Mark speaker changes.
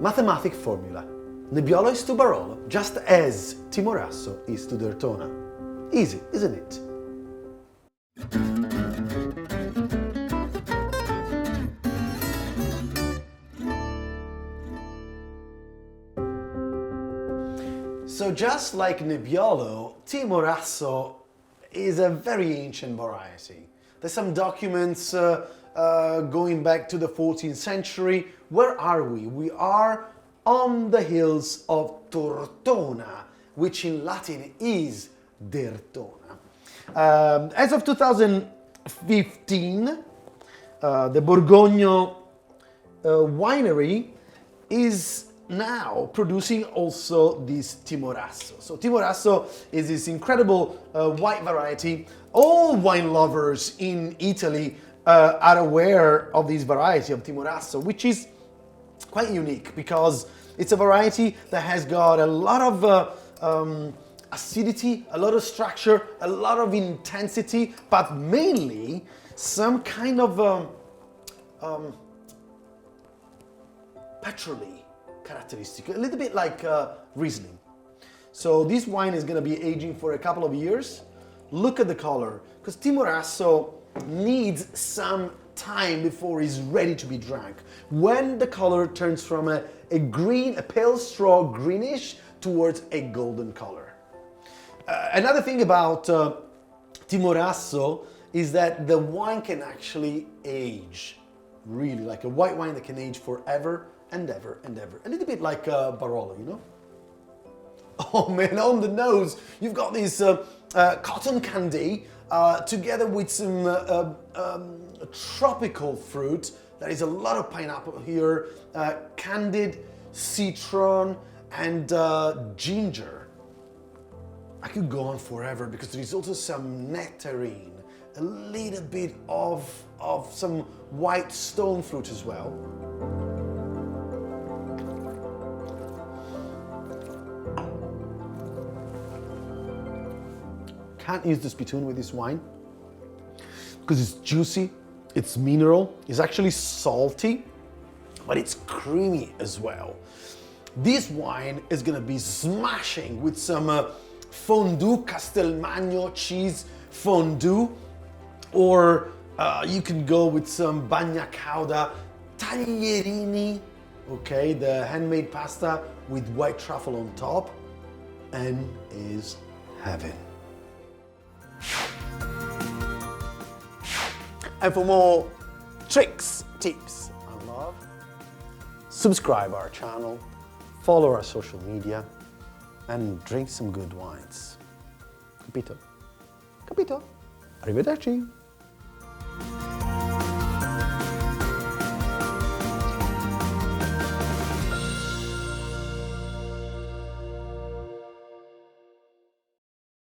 Speaker 1: Mathematic formula. Nebbiolo is to Barolo, just as Timorasso is to Derthona. Easy, isn't it? So just like Nebbiolo, Timorasso is a very ancient variety. There's some documents going back to the 14th century. Where are we? We are on the hills of Tortona, which in Latin is Derthona. As of 2015, the Borgogno winery is now producing also this Timorasso. So Timorasso is this incredible white variety. All wine lovers in Italy are aware of this variety of Timorasso, which is quite unique because it's a variety that has got a lot of acidity, a lot of structure, a lot of intensity, but mainly some kind of petrol-y characteristic, a little bit like Riesling. So this wine is going to be aging for a couple of years. Look at the color, because Timorasso needs some time before it's ready to be drank. When the color turns from a green, a pale straw greenish, towards a golden color. Another thing about Timorasso is that the wine can actually age, really, like a white wine that can age forever and ever and ever. A little bit like Barolo, you know? Oh man, on the nose, you've got this cotton candy together with some tropical fruit. There is a lot of pineapple here, candied citron and ginger. I could go on forever because there is also some nectarine, a little bit of some white stone fruit as well. Can't use the spittoon with this wine because it's juicy, it's mineral, it's actually salty, but it's creamy as well. This wine is gonna be smashing with some fondue, Castelmagno cheese fondue, or you can go with some bagna cauda taglierini, okay, the handmade pasta with white truffle on top, and is heaven. And for more tricks, tips, and love, subscribe our channel, follow our social media, and drink some good wines. Capito? Capito? Arrivederci!